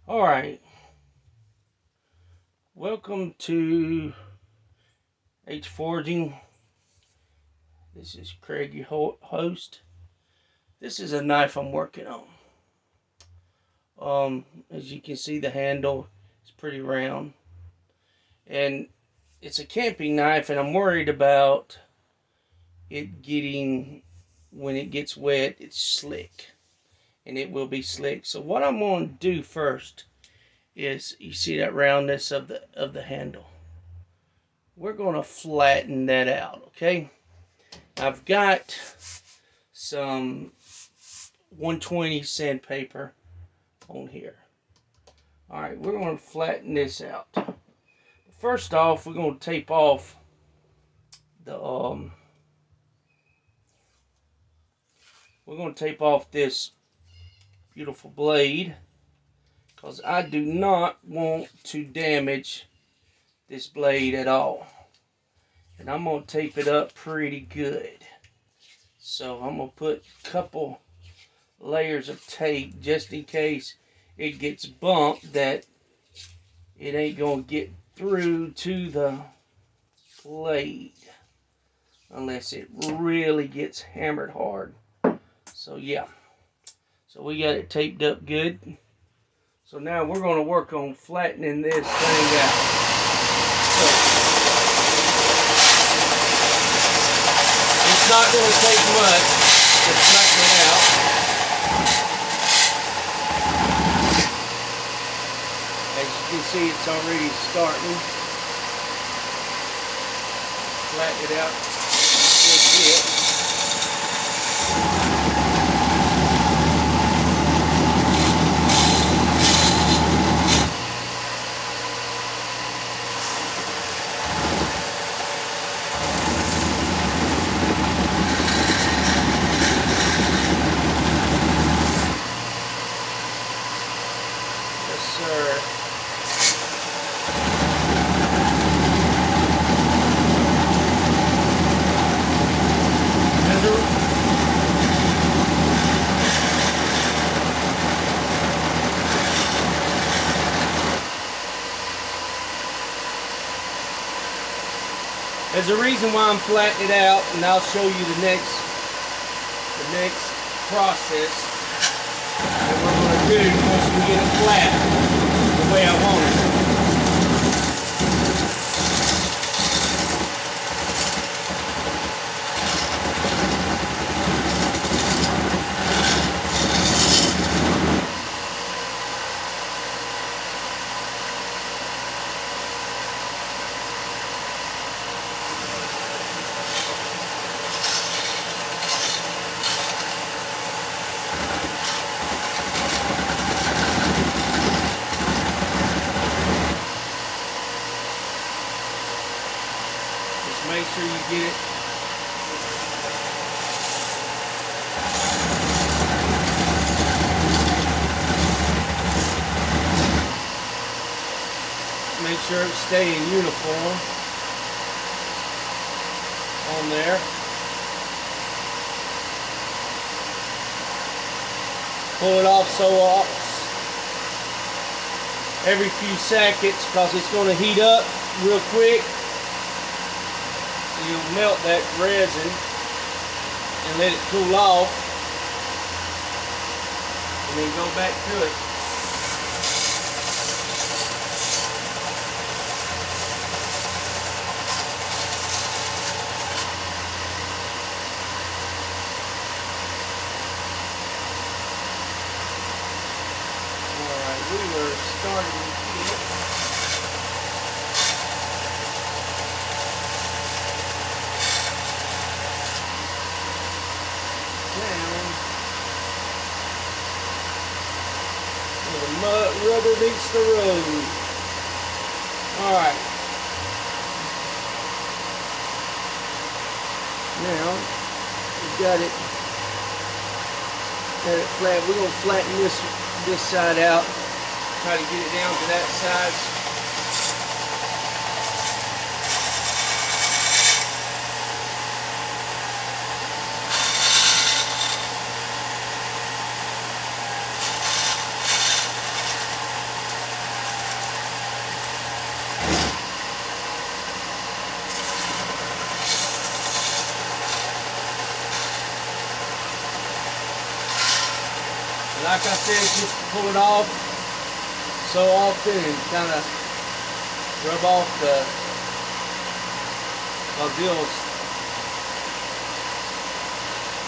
Alright, welcome to H Forging. This is Craig, your host. This is a knife I'm working on. As you can see, the handle is pretty round. And it's a camping knife, and I'm worried about it getting, when it gets wet, it's slick. And it will be slick. So what I'm going to do first is, you see that roundness of the handle. We're going to flatten that out, okay? I've got some 120 sandpaper on here. Alright, we're going to flatten this out. First off, we're going to tape off the this beautiful blade, because I do not want to damage this blade at all. And I'm going to tape it up pretty good. So I'm going to put a couple layers of tape just in case it gets bumped, that it ain't going to get through to the blade unless it really gets hammered hard. So yeah, so we got it taped up good. So now we're going to work on flattening this thing out. So it's not going to take much to flatten it out. As you can see, it's already starting. Flatten it out a good bit. There's a reason why I'm flattening it out, and I'll show you the next process that we're going to do once we get it flat the way I want it. Make sure you get it make sure it's staying uniform on there. Pull it off every few seconds, because it's going to heat up real quick. You'll melt that resin and let it cool off, and then go back to it. Alright, we were starting to get rubber meets the road. Alright. Now, we've got it flat. We're going to flatten this side out. Try to get it down to that size. like I said, just pull it off so often and kind of rub off the deals.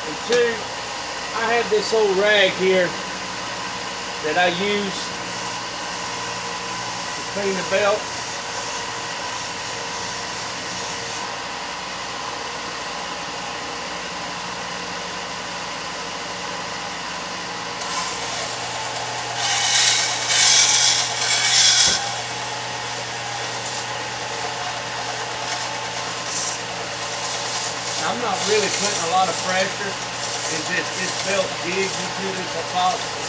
And two, I have this old rag here that I use to clean the belt. I'm not really putting a lot of pressure. It's just this belt digs into this epoxy.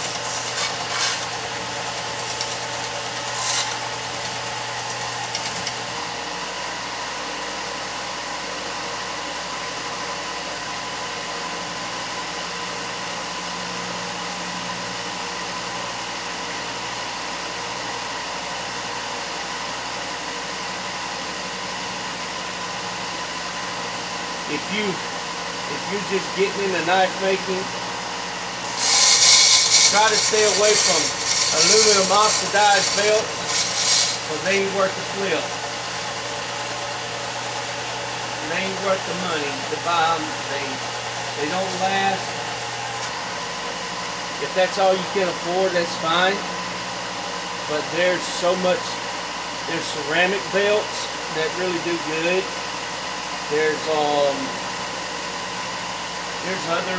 If you're just getting into knife making, try to stay away from aluminum oxidized belts because they ain't worth the flip. They ain't worth the money to buy them. They don't last. If that's all you can afford, that's fine. But there's ceramic belts that really do good. There's other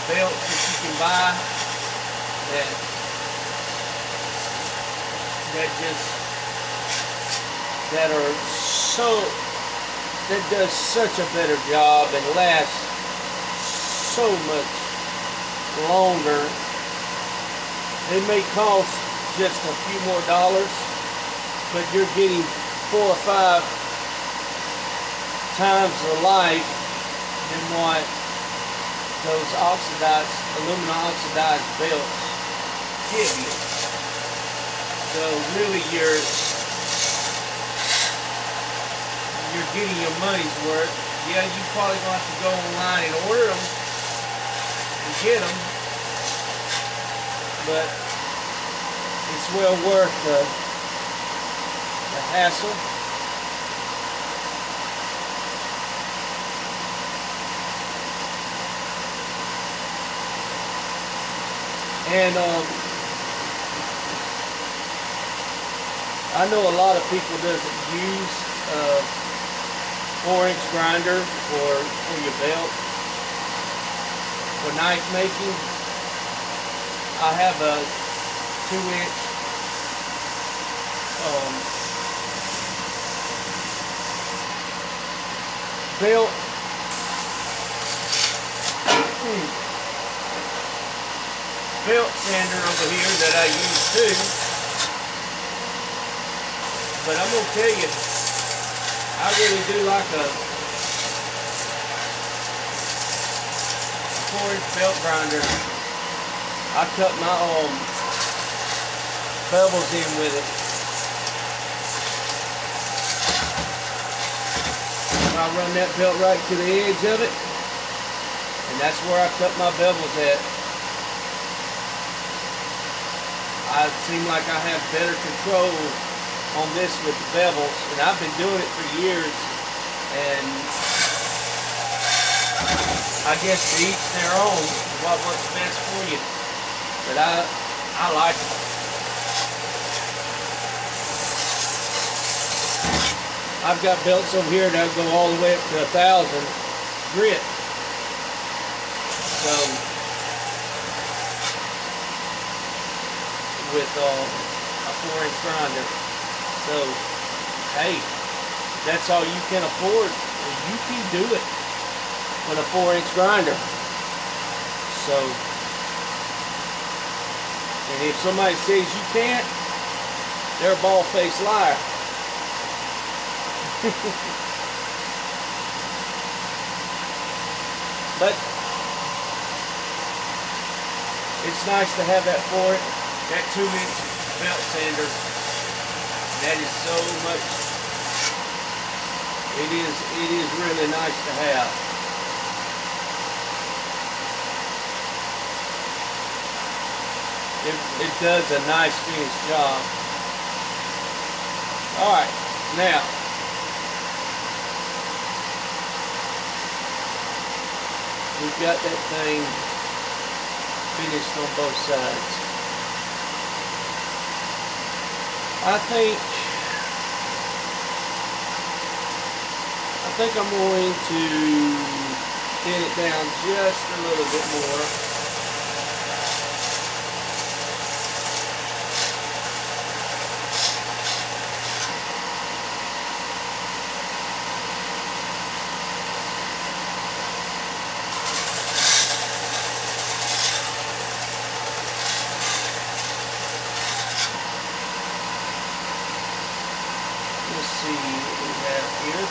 belts that you can buy that does such a better job and lasts so much longer. They may cost just a few more dollars, but you're getting 4 or 5 times the life than what those aluminum oxidized belts give you. So really you're getting your money's worth. Yeah, you probably gonna have to go online and order them and get them, but it's well worth the hassle. And I know a lot of people doesn't use 4-inch grinder for your belt for knife making. I have a 2-inch belt sander over here that I use too. But I'm gonna tell you, I really do like a 4-inch belt grinder. I cut my bevels in with it. I run that belt right to the edge of it, and that's where I cut my bevels at. I seem like I have better control on this with the bevels, and I've been doing it for years, and I guess to each their own, what works best for you, but I like it. I've got belts over here that go all the way up to 1,000 grit. So with a 4-inch grinder. So hey, that's all you can afford. You can do it with a 4-inch grinder. So, and if somebody says you can't, they're a bald-faced liar. But it's nice to have that 2-inch belt sander. That is so much. It is really nice to have. it does a nice finished job. Alright, now we've got that thing finished on both sides. I think I'm going to thin it down just a little bit more. Let's see what we have here.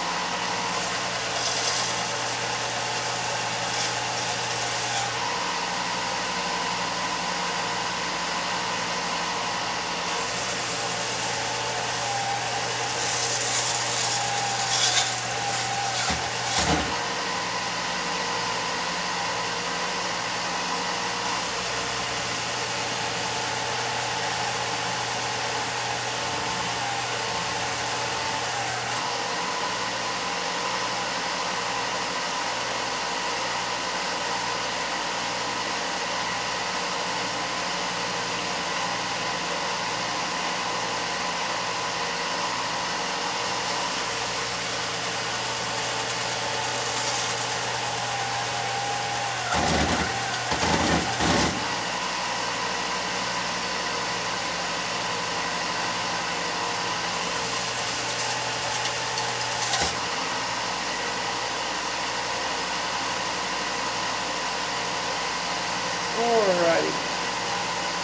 Alrighty,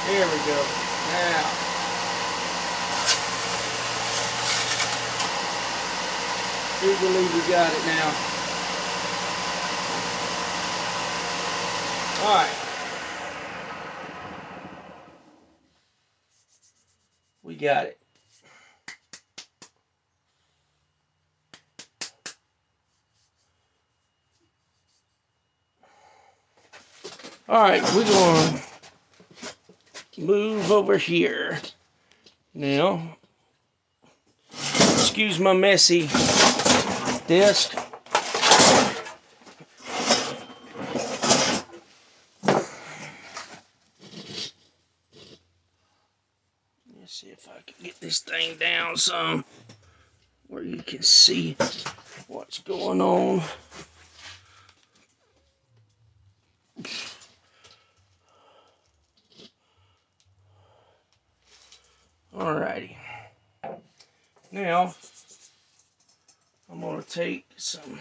there we go. Now, do believe we got it now. Alright, we got it. Alright, we're going to move over here. Now, excuse my messy desk. Let's see if I can get this thing down some where you can see what's going on. Alrighty. Now, I'm going to take some,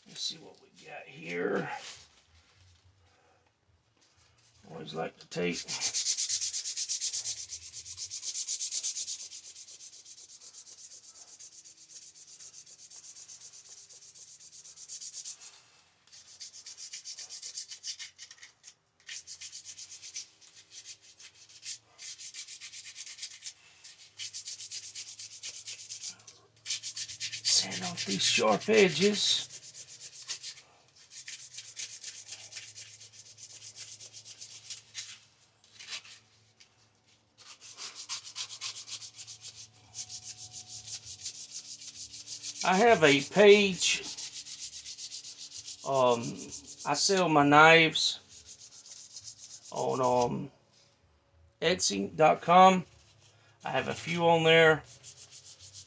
let's see what we got here. Always like to take sand off these sharp edges. I have a page. I sell my knives on Etsy.com. I have a few on there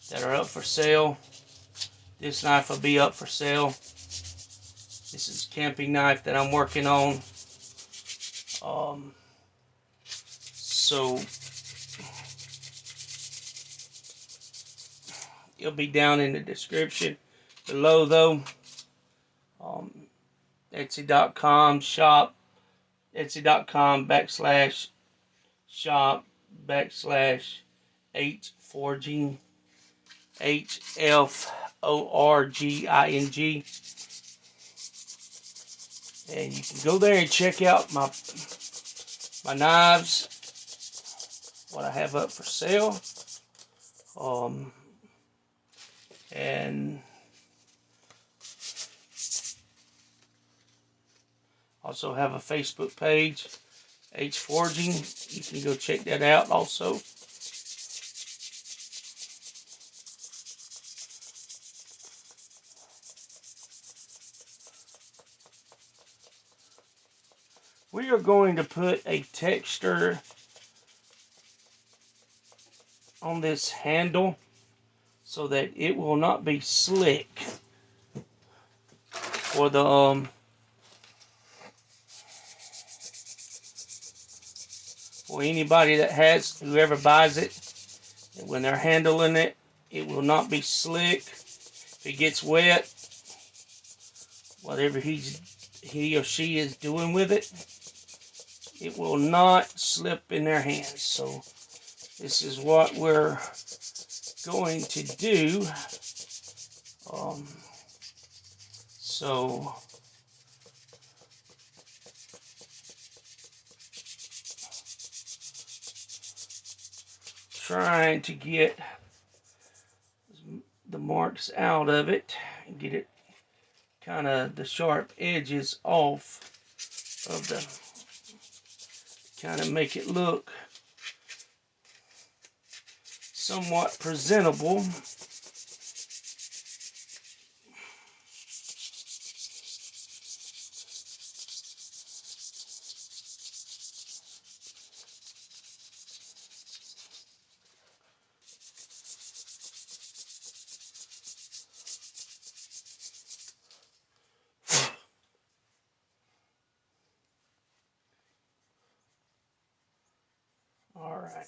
that are up for sale. This knife will be up for sale. This is a camping knife that I'm working on. So it'll be down in the description below though. Etsy.com shop, Etsy.com/shop/ H-forging, HFORGING. And you can go there and check out my knives, what I have up for sale. And Also have a Facebook page, H Forging. You can go check that out also. We are going to put a texture on this handle so that it will not be slick for the for anybody that has, whoever buys it, when they're handling it, it will not be slick. If it gets wet, whatever he or she is doing with it, it will not slip in their hands. So this is what we're going to do. So trying to get the marks out of it and get it kind of the sharp edges off of the, kind of make it look somewhat presentable. Alright,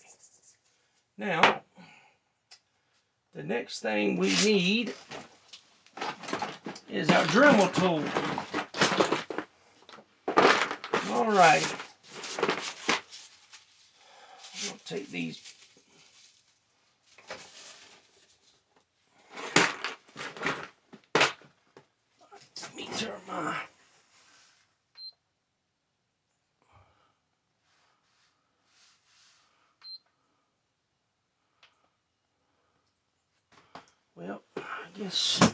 now the next thing we need is our Dremel tool. Alright, I'm going to take these. Let me turn my well, I guess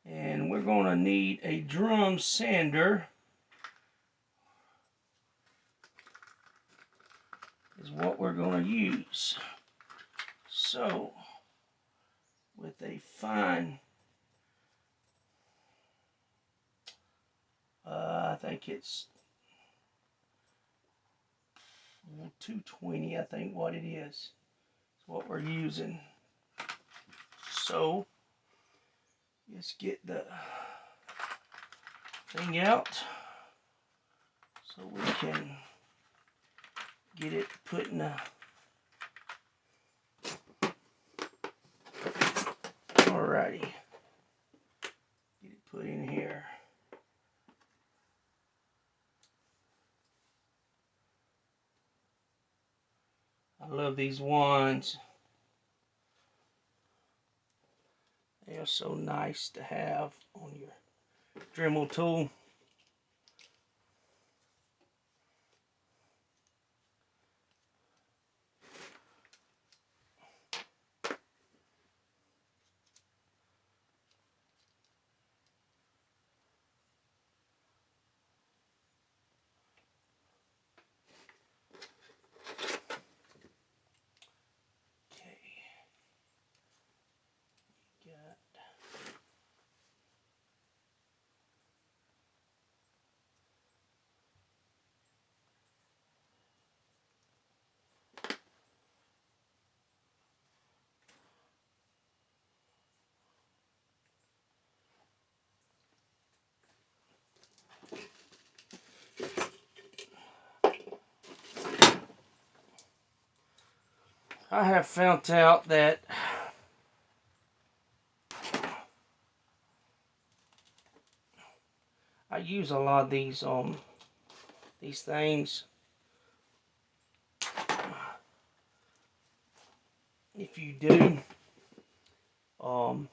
and we're going to need a drum sander is what we're going to use. So with a fine I think it's 220, I think what it is. It's what we're using. So let's get the thing out so we can get it put in the. Alrighty, get it put in here. I love these ones. They are so nice to have on your Dremel tool. I have found out that I use a lot of these things. If you do, I'll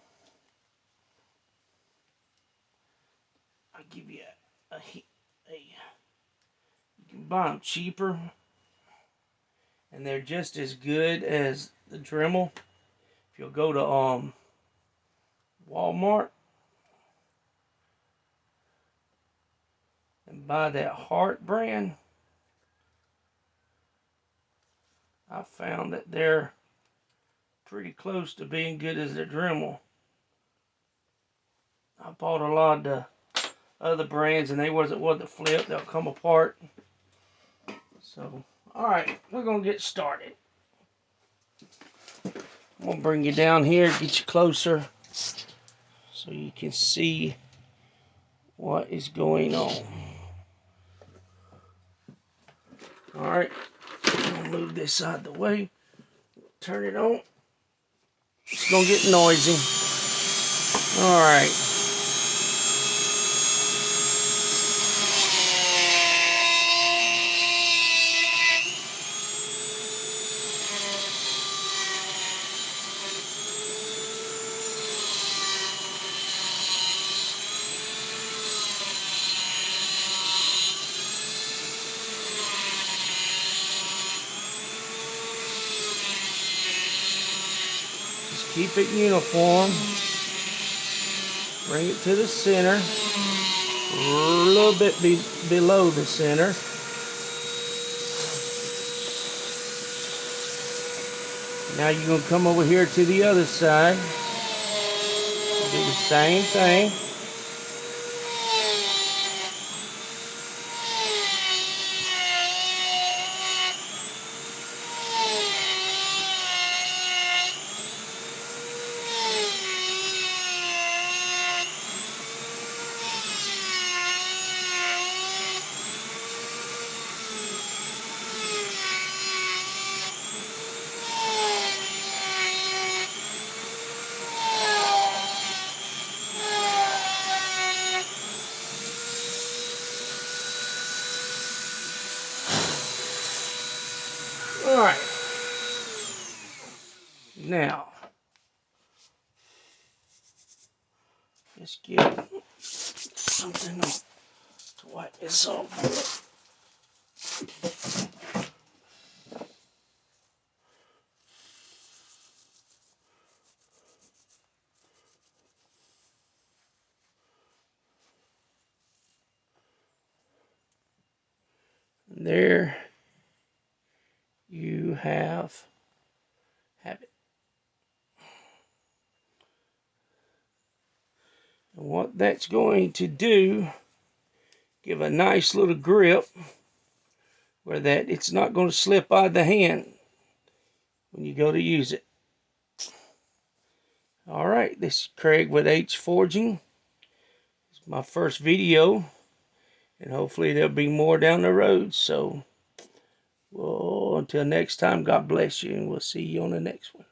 give you you can buy them cheaper, and they're just as good as the Dremel. If you'll go to Walmart and buy that Heart brand, I found that they're pretty close to being good as the Dremel. I bought a lot of the other brands and they wasn't worth the flip. They'll come apart. So, alright, we're going to get started. I'm going to bring you down here, get you closer so you can see what is going on. Alright, I'm going to move this out of the way. Turn it on. It's going to get noisy. Alright. Keep it uniform. Bring it to the center. A little bit below the center. Now you're going to come over here to the other side. Do the same thing. Alright, now, let's get something to wipe this off. There you have it. And what that's going to do, give a nice little grip where that it's not going to slip out of the hand when you go to use it. Alright, this is Craig with H Forging. It's my first video, and hopefully there'll be more down the road. So, well, until next time, God bless you, and we'll see you on the next one.